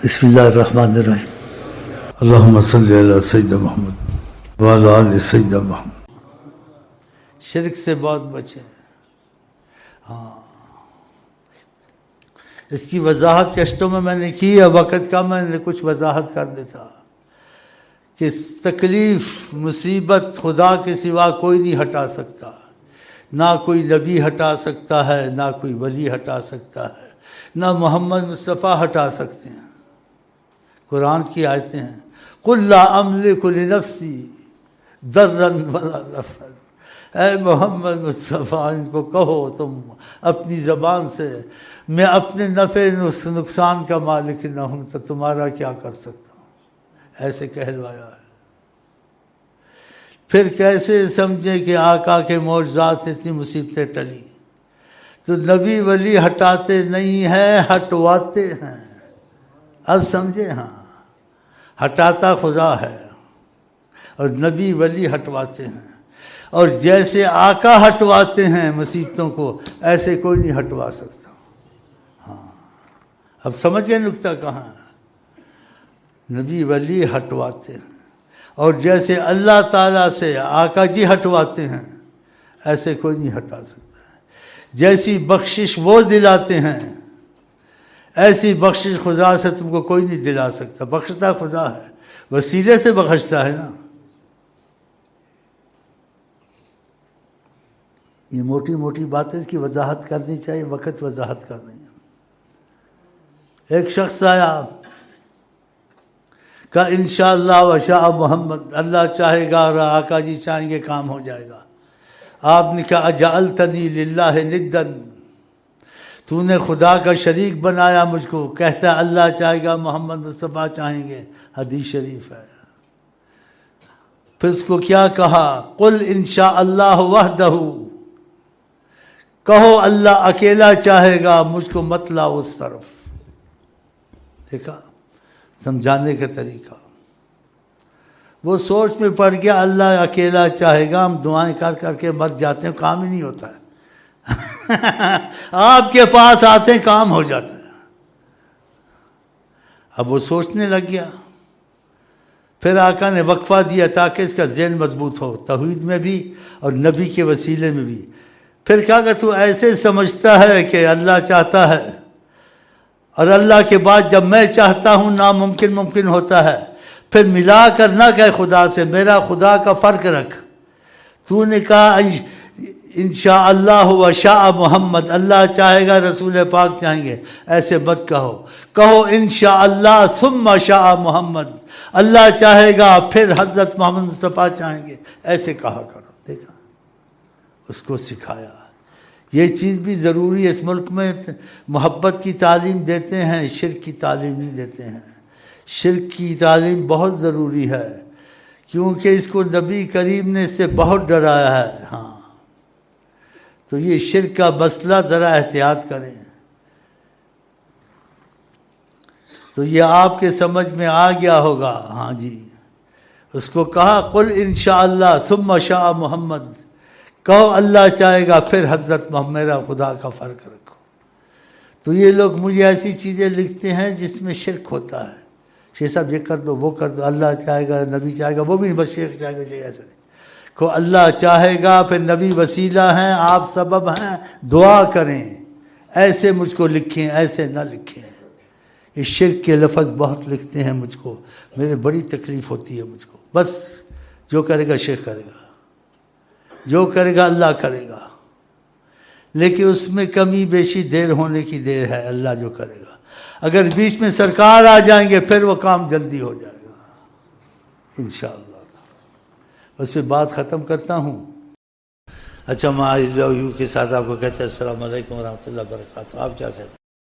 بسم اللہ الرحمن الرحیم اللہم صلی علی سیدنا محمد وعلی آل سیدنا محمد۔ شرک سے بہت بچے۔ اس کی وضاحت کشتوں میں نے کی ہے، وقت کا میں نے کچھ وضاحت کر دیتا کہ تکلیف مصیبت خدا کے سوا کوئی نہیں ہٹا سکتا، نہ کوئی نبی ہٹا سکتا ہے، نہ کوئی ولی ہٹا سکتا ہے، نہ محمد مصطفیٰ ہٹا سکتے ہیں۔ قرآن کی آیتیں ہیں، قُلْ لَا أَمْلِكُ لِنَفْسِي ضَرًّا وَلَا نَفْعًا۔ اے محمد مصطفیٰ ان کو کہو تم اپنی زبان سے، میں اپنے نفع نقصان کا مالک نہ ہوں تو تمہارا کیا کر سکتا ہوں، ایسے کہلوایا ہے۔ پھر کیسے سمجھیں کہ آقا کے معجزات سے اتنی مصیبتیں ٹلی؟ تو نبی ولی ہٹاتے نہیں ہیں، ہٹواتے ہیں۔ اب سمجھے؟ ہاں، ہٹاتا خدا ہے اور نبی ولی ہٹواتے ہیں، اور جیسے آقا ہٹواتے ہیں مصیبتوں کو، ایسے کوئی نہیں ہٹوا سکتا۔ ہاں، اب سمجھ گئے نکتہ کہاں ہے؟ نبی ولی ہٹواتے ہیں، اور جیسے اللہ تعالیٰ سے آقا جی ہٹواتے ہیں، ایسے کوئی نہیں ہٹا سکتا۔ جیسی بخشش وہ دلاتے ہیں، ایسی بخشش خدا سے تم کو کوئی نہیں دلا سکتا۔ بخشتا خدا ہے، وسیلے سے بخشتا ہے نا۔ یہ موٹی موٹی باتیں کی وضاحت کرنی چاہیے، وقت وضاحت کرنی ہے۔ ایک شخص آیا کہ انشاءاللہ وشاء محمد، اللہ چاہے گا اور آقا جی چاہیں گے کام ہو جائے گا۔ آپ نے کہا اجعلتنی للہ ندا، تو نے خدا کا شریک بنایا مجھ کو۔ کہتا ہے اللہ چاہے گا، محمد مصطفیٰ چاہیں گے، حدیث شریف ہے۔ پھر اس کو کیا کہا؟ قل انشاء اللہ وحدہ، کہو اللہ اکیلا چاہے گا، مجھ کو مت لاؤ اس طرف۔ دیکھا سمجھانے کا طریقہ؟ وہ سوچ میں پڑ گیا اللہ اکیلا چاہے گا، ہم دعائیں کر کر کے مر جاتے ہیں، کام ہی نہیں ہوتا ہے۔ آپ کے پاس آتے ہیں کام ہو جاتا ہے۔ اب وہ سوچنے لگ گیا۔ پھر آقا نے وقفہ دیا تاکہ اس کا ذہن مضبوط ہو، توحید میں بھی اور نبی کے وسیلے میں بھی۔ پھر کہا کہ تو ایسے سمجھتا ہے کہ اللہ چاہتا ہے، اور اللہ کے بعد جب میں چاہتا ہوں ناممکن ممکن ہوتا ہے۔ پھر ملا کر نہ کہ خدا سے، میرا خدا کا فرق رکھ۔ تو نے کہا انشاءاللہ وشاء محمد، اللہ چاہے گا رسول پاک چاہیں گے، ایسے مت کہو۔ کہو انشاءاللہ ثم شاء محمد، اللہ چاہے گا پھر حضرت محمد مصطفیٰ چاہیں گے، ایسے کہا کرو۔ دیکھا اس کو سکھایا۔ یہ چیز بھی ضروری ہے۔ اس ملک میں محبت کی تعلیم دیتے ہیں، شرک کی تعلیم نہیں دیتے ہیں۔ شرک کی تعلیم بہت ضروری ہے، کیونکہ اس کو نبی کریم نے اس سے بہت ڈرایا ہے۔ ہاں، تو یہ شرک کا مسئلہ ذرا احتیاط کریں۔ تو یہ آپ کے سمجھ میں آ گیا ہوگا۔ ہاں جی، اس کو کہا قل انشاءاللہ ثم شاء محمد، کہو اللہ چاہے گا پھر حضرت محمد، میرا خدا کا فرق رکھو۔ تو یہ لوگ مجھے ایسی چیزیں لکھتے ہیں جس میں شرک ہوتا ہے، شیخ صاحب یہ کر دو وہ کر دو، اللہ چاہے گا نبی چاہے گا، وہ بھی بس شیخ چاہے گا، ایسے نہیں کو اللہ چاہے گا، پھر نبی وسیلہ ہیں، آپ سبب ہیں، دعا کریں۔ ایسے مجھ کو لکھیں، ایسے نہ لکھیں۔ یہ شرک کے لفظ بہت لکھتے ہیں مجھ کو، میرے بڑی تکلیف ہوتی ہے مجھ کو۔ بس جو کرے گا شیخ کرے گا، جو کرے گا اللہ کرے گا، لیکن اس میں کمی بیشی دیر ہونے کی دیر ہے۔ اللہ جو کرے گا، اگر بیچ میں سرکار آ جائیں گے پھر وہ کام جلدی ہو جائے گا انشاءاللہ۔ بس میں بات ختم کرتا ہوں۔ اچھا، میں یو کے ساتھ آپ کو کہتا ہے السلام علیکم ورحمۃ اللہ وبرکاتہ۔ آپ کیا کہتے ہیں؟